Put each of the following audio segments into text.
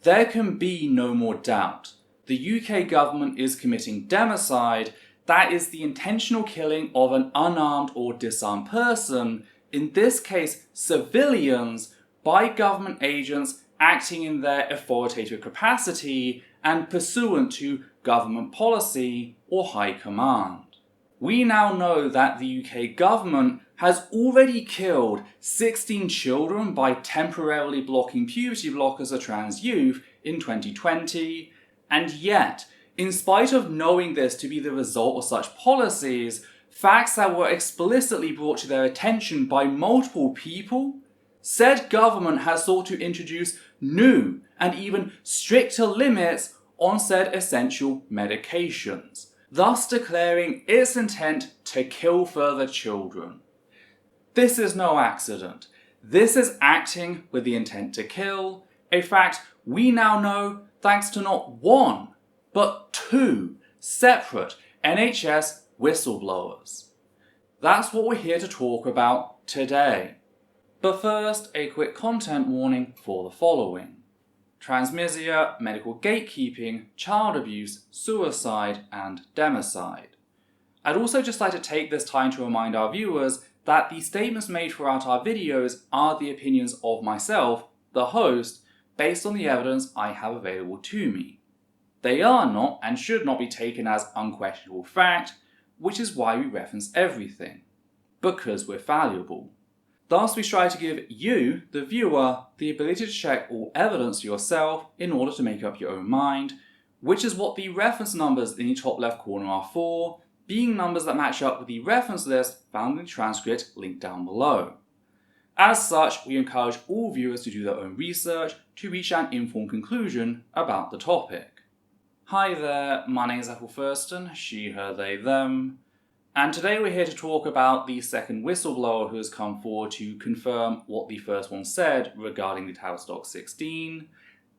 There can be no more doubt. The UK government is committing democide, that is the intentional killing of an unarmed or disarmed person, in this case civilians, by government agents acting in their authoritative capacity and pursuant to government policy or high command. We now know that the UK government has already killed 16 children by temporarily blocking puberty blockers of trans youth in 2020, and yet, in spite of knowing this to be the result of such policies, facts that were explicitly brought to their attention by multiple people, said government has sought to introduce new and even stricter limits on said essential medications, thus declaring its intent to kill further children. This is no accident. This is acting with the intent to kill, a fact we now know thanks to not one, but two separate NHS whistleblowers. That's what we're here to talk about today. But first, a quick content warning for the following: transmisia, medical gatekeeping, child abuse, suicide, and democide. I'd also just like to take this time to remind our viewers that the statements made throughout our videos are the opinions of myself, the host, based on the evidence I have available to me. They are not and should not be taken as unquestionable fact, which is why we reference everything, because we're fallible. Thus we strive to give you, the viewer, the ability to check all evidence yourself in order to make up your own mind, which is what the reference numbers in the top left corner are for, being numbers that match up with the reference list found in the transcript linked down below. As such, we encourage all viewers to do their own research to reach an informed conclusion about the topic. Hi there, my name is Ethel Thurston, she, her, they, them, and today we're here to talk about the second whistleblower who has come forward to confirm what the first one said regarding the Tavistock 16.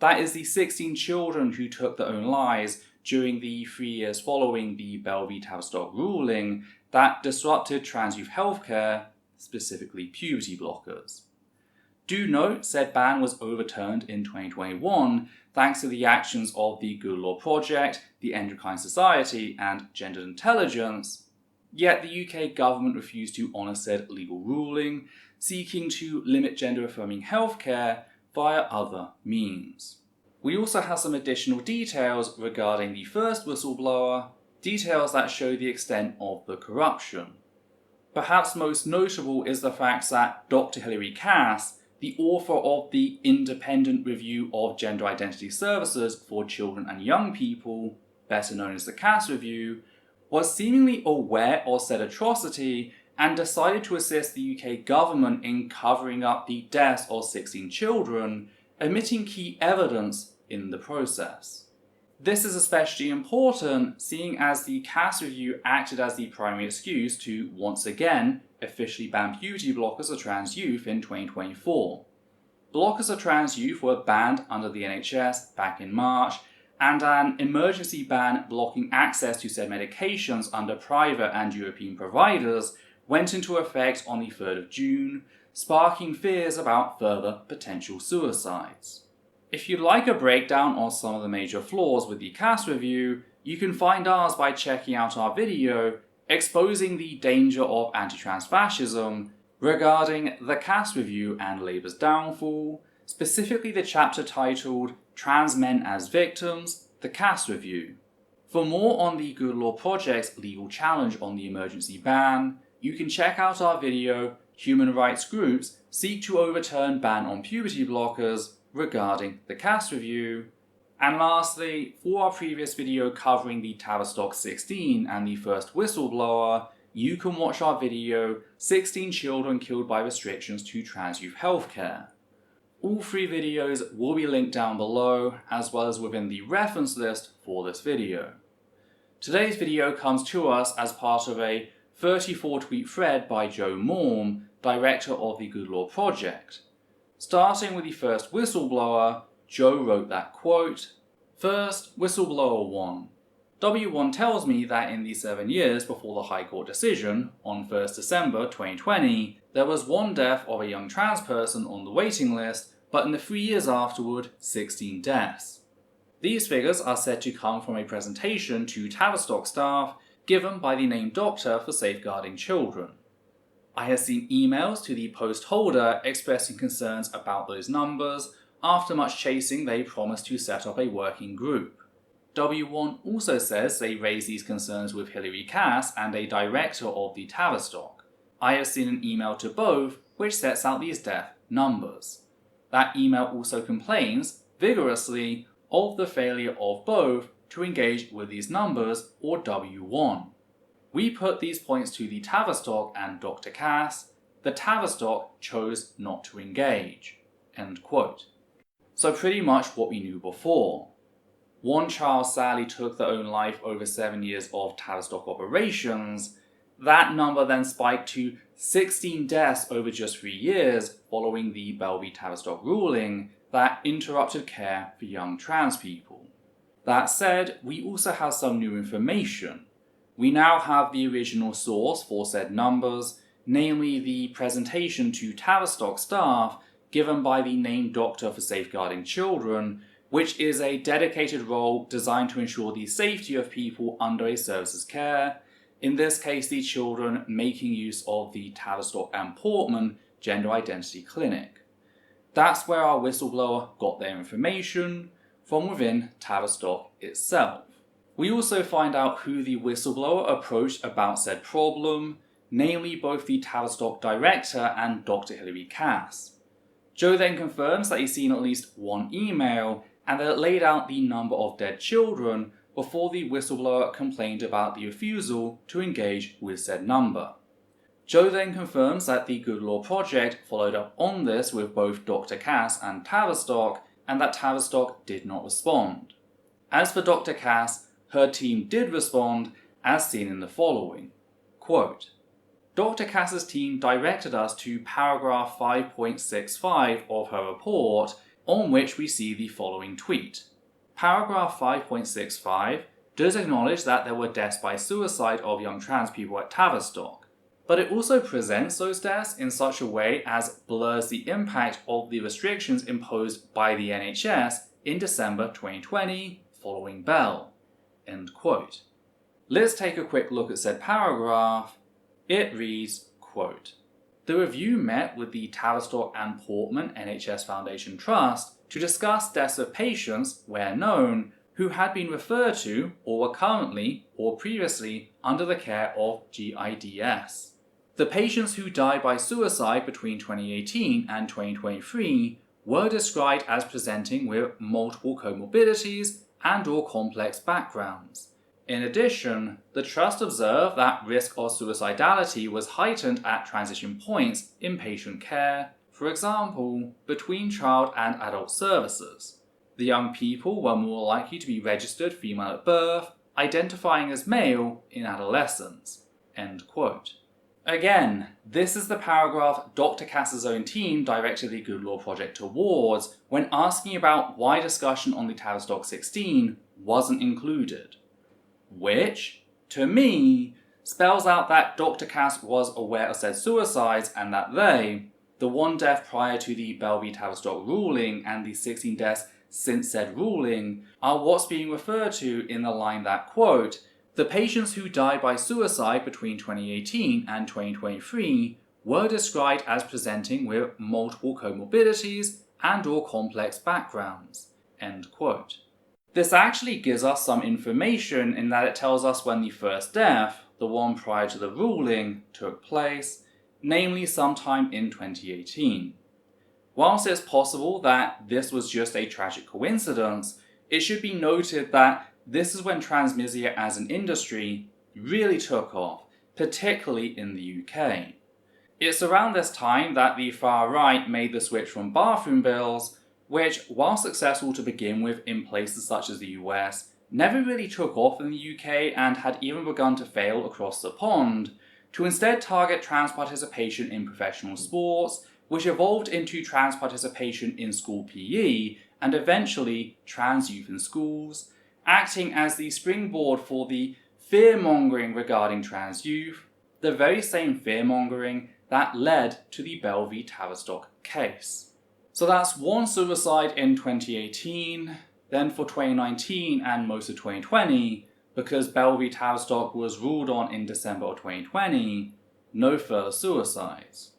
That is the 16 children who took their own lives during the 3 years following the Bell v Tavistock ruling that disrupted trans youth healthcare, specifically puberty blockers. Do note, said ban was overturned in 2021 thanks to the actions of the Good Law Project, the Endocrine Society, and Gendered Intelligence, yet the UK government refused to honour said legal ruling, seeking to limit gender-affirming healthcare via other means. We also have some additional details regarding the first whistleblower, details that show the extent of the corruption. Perhaps most notable is the fact that Dr. Hilary Cass, the author of the Independent Review of Gender Identity Services for Children and Young People, better known as the Cass Review, was seemingly aware of said atrocity and decided to assist the UK government in covering up the deaths of 16 children, omitting key evidence in the process. This is especially important seeing as the Cass Review acted as the primary excuse to once again officially ban puberty blockers of trans youth in 2024. Blockers of trans youth were banned under the NHS back in March, and an emergency ban blocking access to said medications under private and European providers went into effect on the 3rd of June, sparking fears about further potential suicides. If you'd like a breakdown of some of the major flaws with the Cass Review, you can find ours by checking out our video exposing the danger of anti-trans fascism regarding the Cass Review and Labour's downfall, specifically the chapter titled Trans Men as Victims, the Cass Review. For more on the Good Law Project's legal challenge on the emergency ban, you can check out our video Human Rights Groups Seek to Overturn Ban on Puberty Blockers regarding the Cass Review. And lastly, for our previous video covering the Tavistock 16 and the first whistleblower, you can watch our video 16 Children Killed by Restrictions to Trans Youth Healthcare. All 3 videos will be linked down below, as well as within the reference list for this video. Today's video comes to us as part of a 34-tweet thread by Joe Morm, director of the Good Law Project. Starting with the first whistleblower, Joe wrote that quote, "First, whistleblower 1. W1 tells me that in the 7 years before the High Court decision, on 1st December 2020, there was 1 death of a young trans person on the waiting list, but in the 3 years afterward, 16 deaths. These figures are said to come from a presentation to Tavistock staff given by the named doctor for safeguarding children. I have seen emails to the post holder expressing concerns about those numbers. After much chasing, they promised to set up a working group. W1 also says they raised these concerns with Hilary Cass and a director of the Tavistock. I have seen an email to both which sets out these death numbers. That email also complains vigorously of the failure of both to engage with these numbers, or W1. We put these points to the Tavistock and Dr. Cass. The Tavistock chose not to engage." End quote. So pretty much what we knew before. One child sadly took their own life over 7 years of Tavistock operations. That number then spiked to 16 deaths over just 3 years following the Bell v Tavistock ruling that interrupted care for young trans people. That said, we also have some new information. We now have the original source for said numbers, namely the presentation to Tavistock staff given by the named doctor for safeguarding children, which is a dedicated role designed to ensure the safety of people under a service's care, in this case the children making use of the Tavistock and Portman Gender Identity Clinic. That's where our whistleblower got their information, from within Tavistock itself. We also find out who the whistleblower approached about said problem, namely both the Tavistock director and Dr. Hilary Cass. Joe then confirms that he's seen at least one email and that it laid out the number of dead children before the whistleblower complained about the refusal to engage with said number. Joe then confirms that the Good Law Project followed up on this with both Dr. Cass and Tavistock, and that Tavistock did not respond. As for Dr. Cass, her team did respond, as seen in the following. Quote, "Dr. Cass's team directed us to paragraph 5.65 of her report, on which we see the following tweet. Paragraph 5.65 does acknowledge that there were deaths by suicide of young trans people at Tavistock, but it also presents those deaths in such a way as blurs the impact of the restrictions imposed by the NHS in December 2020 following Bell." End quote. Let's take a quick look at said paragraph. It reads, quote, "The review met with the Tavistock and Portman NHS Foundation Trust to discuss deaths of patients, where known, who had been referred to or were currently or previously under the care of GIDS. The patients who died by suicide between 2018 and 2023 were described as presenting with multiple comorbidities and/or complex backgrounds. In addition, the Trust observed that risk of suicidality was heightened at transition points in patient care, for example, between child and adult services. The young people were more likely to be registered female at birth, identifying as male in adolescence." End quote. Again, this is the paragraph Dr. Cass's own team directed the Good Law Project towards when asking about why discussion on the Tavistock 16 wasn't included. Which, to me, spells out that Dr. Cass was aware of said suicides and that they, the one death prior to the Bell v Tavistock ruling and the 16 deaths since said ruling, are what's being referred to in the line that, quote, "The patients who died by suicide between 2018 and 2023 were described as presenting with multiple comorbidities and/or complex backgrounds." End quote. This actually gives us some information in that it tells us when the first death, the one prior to the ruling, took place, namely sometime in 2018. Whilst it's possible that this was just a tragic coincidence, it should be noted that this is when transmisia as an industry really took off, particularly in the UK. It's around this time that the far right made the switch from bathroom bills, which, while successful to begin with in places such as the US, never really took off in the UK and had even begun to fail across the pond, to instead target trans participation in professional sports, which evolved into trans participation in school PE and eventually trans youth in schools, acting as the springboard for the fear-mongering regarding trans youth, the very same fear-mongering that led to the Bell v Tavistock case. So that's one suicide in 2018, then for 2019 and most of 2020, because Bell v Tavistock was ruled on in December of 2020, no further suicides.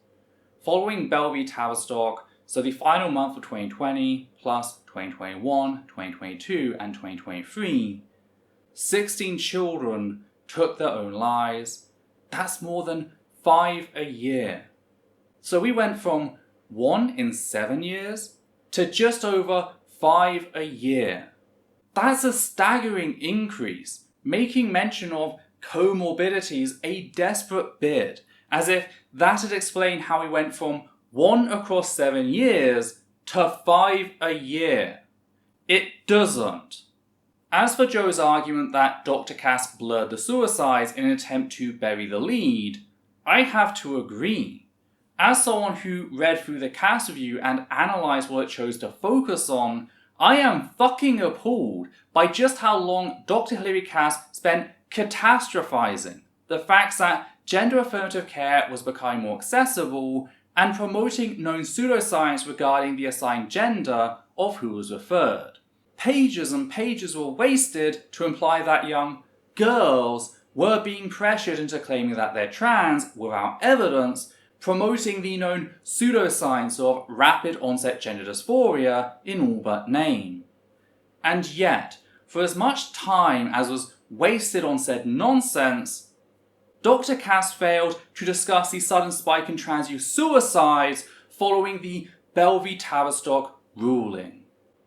Following Bell v Tavistock, so the final month of 2020, plus 2021, 2022, and 2023, 16 children took their own lives. That's more than 5 a year. So we went from 1 in 7 years to just over 5 a year. That's a staggering increase, making mention of comorbidities a desperate bid, as if that'd explain how we went from 1 across 7 years to 5 a year. It doesn't. As for Joe's argument that Dr. Cass blurred the suicides in an attempt to bury the lead, I have to agree. As someone who read through the Cass review and analysed what it chose to focus on, I am fucking appalled by just how long Dr. Hilary Cass spent catastrophizing the facts that gender affirmative care was becoming more accessible and promoting known pseudoscience regarding the assigned gender of who was referred. Pages and pages were wasted to imply that young girls were being pressured into claiming that they're trans without evidence, promoting the known pseudoscience of rapid onset gender dysphoria in all but name. And yet, for as much time as was wasted on said nonsense, Dr. Cass failed to discuss the sudden spike in trans youth suicides following the Bell v Tavistock ruling.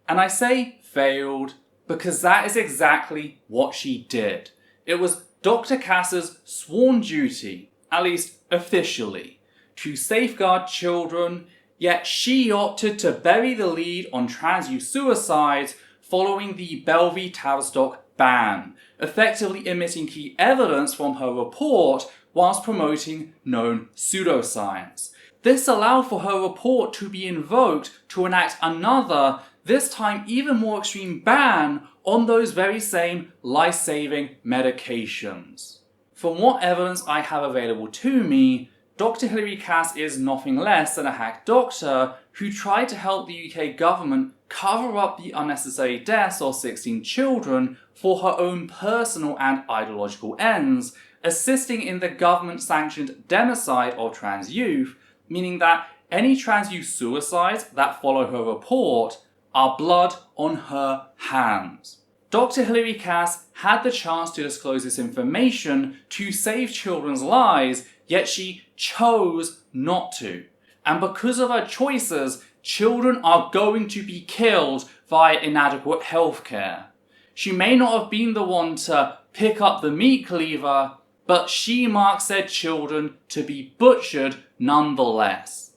And I say failed because that is exactly what she did. It was Dr. Cass's sworn duty, at least officially, to safeguard children, yet she opted to bury the lead on trans youth suicides following the Bell v Tavistock ban, effectively omitting key evidence from her report whilst promoting known pseudoscience. This allowed for her report to be invoked to enact another, this time even more extreme ban on those very same life-saving medications. From what evidence I have available to me, Dr. Hilary Cass is nothing less than a hack doctor who tried to help the UK government cover up the unnecessary deaths of 16 children for her own personal and ideological ends, assisting in the government-sanctioned democide of trans youth, meaning that any trans youth suicides that follow her report are blood on her hands. Dr. Hilary Cass had the chance to disclose this information to save children's lives, yet she chose not to. And because of her choices, children are going to be killed via inadequate healthcare. She may not have been the one to pick up the meat cleaver, but she marks said children to be butchered nonetheless.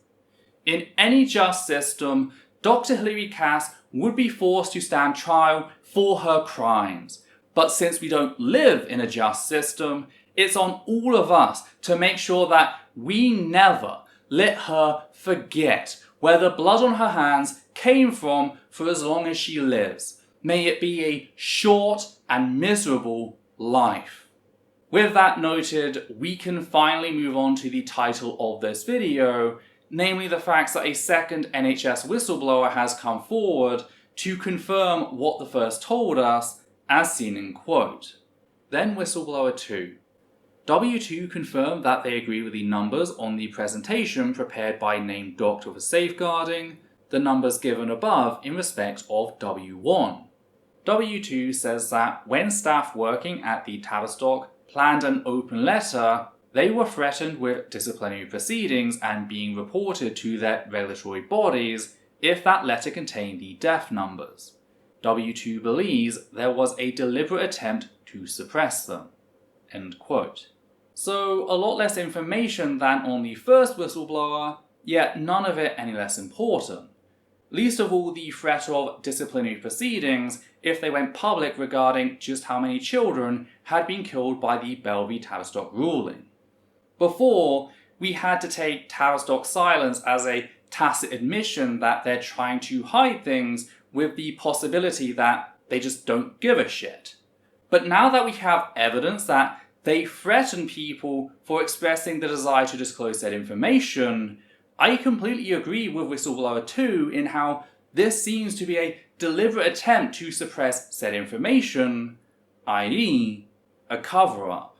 In any just system, Dr. Hilary Cass would be forced to stand trial for her crimes. But since we don't live in a just system, it's on all of us to make sure that we never let her forget where the blood on her hands came from for as long as she lives. May it be a short and miserable life. With that noted, we can finally move on to the title of this video, namely the facts that a second NHS whistleblower has come forward to confirm what the first told us, as seen in quote. Then whistleblower 2. W2 confirmed that they agree with the numbers on the presentation prepared by named doctor for safeguarding, the numbers given above in respect of W1. W2 says that when staff working at the Tavistock planned an open letter, they were threatened with disciplinary proceedings and being reported to their regulatory bodies if that letter contained the death numbers. W2 believes there was a deliberate attempt to suppress them. End quote. So a lot less information than on the first whistleblower, yet none of it any less important. Least of all the threat of disciplinary proceedings if they went public regarding just how many children had been killed by the Bell v Tavistock ruling. Before, we had to take Tavistock's silence as a tacit admission that they're trying to hide things with the possibility that they just don't give a shit. But now that we have evidence that they threaten people for expressing the desire to disclose that information, I completely agree with Whistleblower 2 in how this seems to be a deliberate attempt to suppress said information, i.e., a cover-up.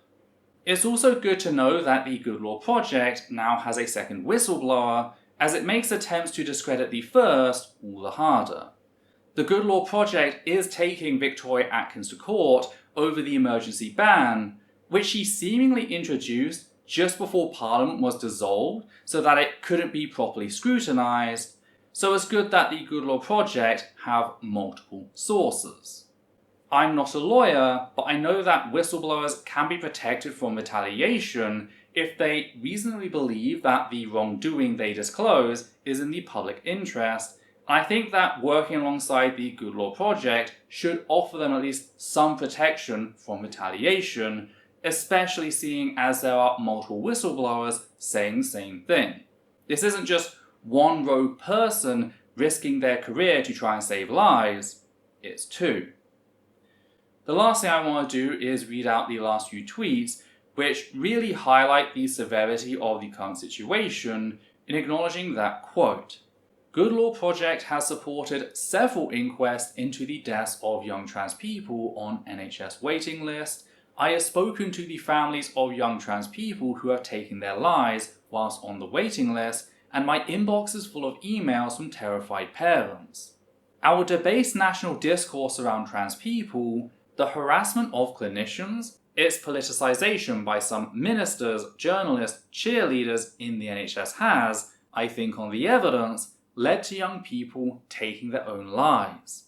It's also good to know that the Good Law Project now has a second whistleblower, as it makes attempts to discredit the first all the harder. The Good Law Project is taking Victoria Atkins to court over the emergency ban, which she seemingly introduced just before Parliament was dissolved so that it couldn't be properly scrutinised, so it's good that the Good Law Project have multiple sources. I'm not a lawyer, but I know that whistleblowers can be protected from retaliation if they reasonably believe that the wrongdoing they disclose is in the public interest. I think that working alongside the Good Law Project should offer them at least some protection from retaliation, especially seeing as there are multiple whistleblowers saying the same thing. This isn't just one rogue person risking their career to try and save lives, it's two. The last thing I want to do is read out the last few tweets, which really highlight the severity of the current situation in acknowledging that, quote, Good Law Project has supported several inquests into the deaths of young trans people on NHS waiting lists. I have spoken to the families of young trans people who have taken their lives whilst on the waiting list, and my inbox is full of emails from terrified parents. Our debased national discourse around trans people, the harassment of clinicians, its politicisation by some ministers, journalists, cheerleaders in the NHS has, I think on the evidence, led to young people taking their own lives.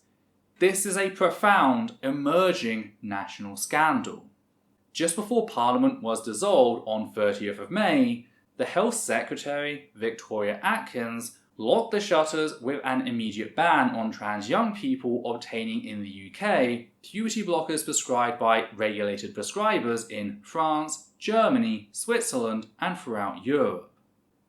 This is a profound, emerging national scandal. Just before Parliament was dissolved on 30th of May, the Health Secretary, Victoria Atkins, locked the shutters with an immediate ban on trans young people obtaining in the UK puberty blockers prescribed by regulated prescribers in France, Germany, Switzerland, and throughout Europe.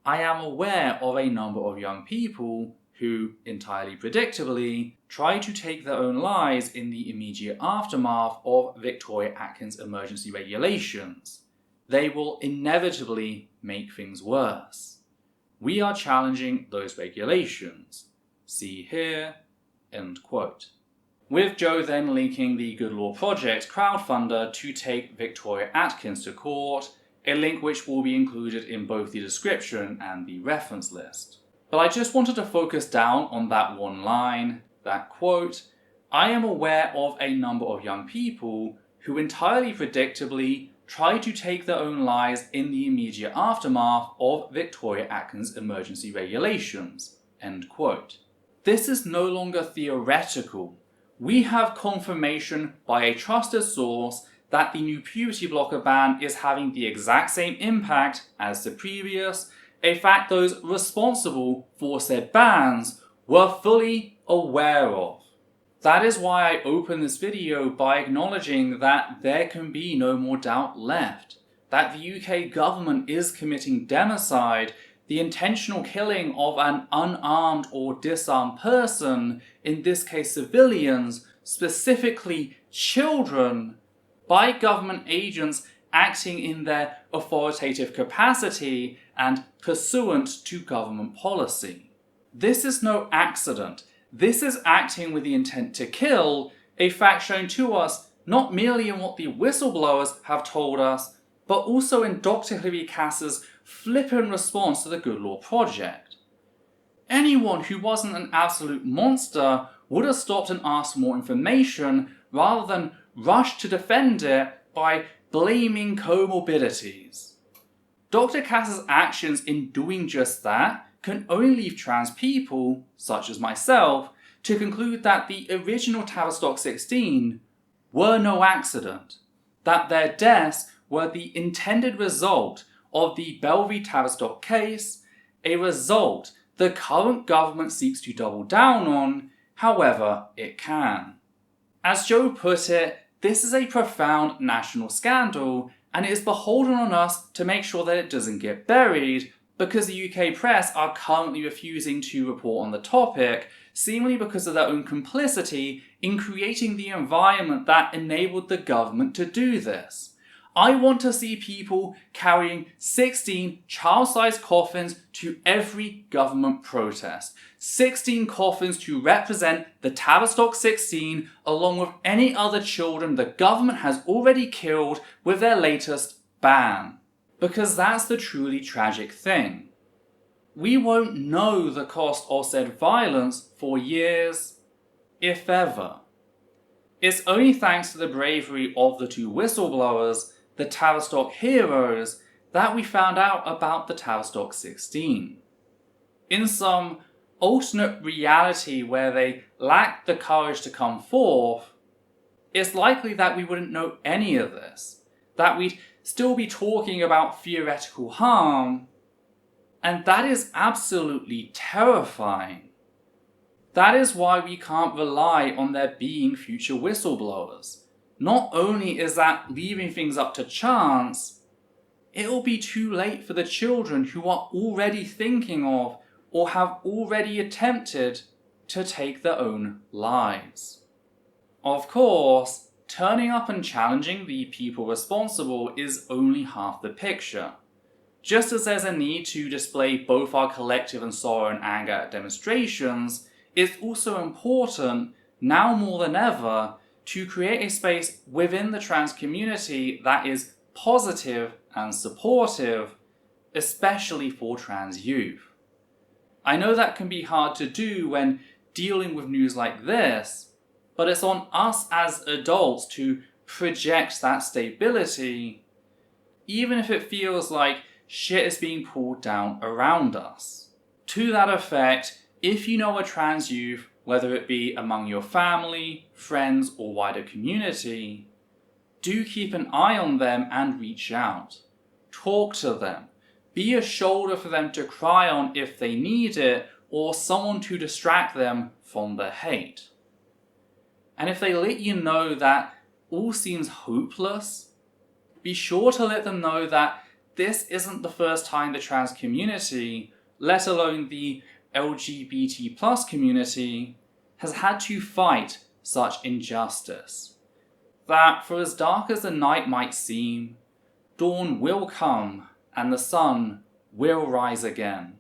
I am aware of a number of young people who, entirely predictably, tried to take their own lives in the immediate aftermath of Victoria Atkins' emergency regulations. They will inevitably make things worse. We are challenging those regulations. See here, end quote. With Joe then linking the Good Law Project crowdfunder to take Victoria Atkins to court, a link which will be included in both the description and the reference list. But I just wanted to focus down on that one line, that quote, I am aware of a number of young people who entirely predictably tried to take their own lives in the immediate aftermath of Victoria Atkins' emergency regulations, end quote. This is no longer theoretical. We have confirmation by a trusted source that the new puberty blocker ban is having the exact same impact as the previous, a fact those responsible for said bans were fully aware of. That is why I open this video by acknowledging that there can be no more doubt left, that the UK government is committing democide, the intentional killing of an unarmed or disarmed person, in this case civilians, specifically children, by government agents acting in their authoritative capacity and pursuant to government policy. This is no accident. This is acting with the intent to kill, a fact shown to us not merely in what the whistleblowers have told us, but also in Dr. Hilary Cass's flippant response to the Good Law Project. Anyone who wasn't an absolute monster would have stopped and asked for more information rather than rush to defend it by blaming comorbidities. Dr. Cass's actions in doing just that can only leave trans people, such as myself, to conclude that the original Tavistock 16 were no accident, that their deaths were the intended result of the Belvie Tavistock case, a result the current government seeks to double down on however it can. As Joe put it, this is a profound national scandal, and it is beholden on us to make sure that it doesn't get buried, because the UK press are currently refusing to report on the topic, seemingly because of their own complicity in creating the environment that enabled the government to do this. I want to see people carrying 16 child-sized coffins to every government protest. 16 coffins to represent the Tavistock 16 along with any other children the government has already killed with their latest ban. Because that's the truly tragic thing. We won't know the cost of said violence for years, if ever. It's only thanks to the bravery of the two whistleblowers, the Tavistock heroes, that we found out about the Tavistock 16. In some alternate reality where they lacked the courage to come forth, it's likely that we wouldn't know any of this, that we'd still be talking about theoretical harm, and that is absolutely terrifying. That is why we can't rely on there being future whistleblowers. Not only is that leaving things up to chance, it'll be too late for the children who are already thinking of or have already attempted to take their own lives. Of course, turning up and challenging the people responsible is only half the picture. Just as there's a need to display both our collective and sorrow and anger at demonstrations, it's also important, now more than ever, to create a space within the trans community that is positive and supportive, especially for trans youth. I know that can be hard to do when dealing with news like this, but it's on us as adults to project that stability, even if it feels like shit is being pulled down around us. To that effect, if you know a trans youth, whether it be among your family, friends, or wider community, do keep an eye on them and reach out. Talk to them. Be a shoulder for them to cry on if they need it, or someone to distract them from the hate. And if they let you know that all seems hopeless, be sure to let them know that this isn't the first time the trans community, let alone the LGBT+ community, has had to fight such injustice. That for as dark as the night might seem, dawn will come and the sun will rise again.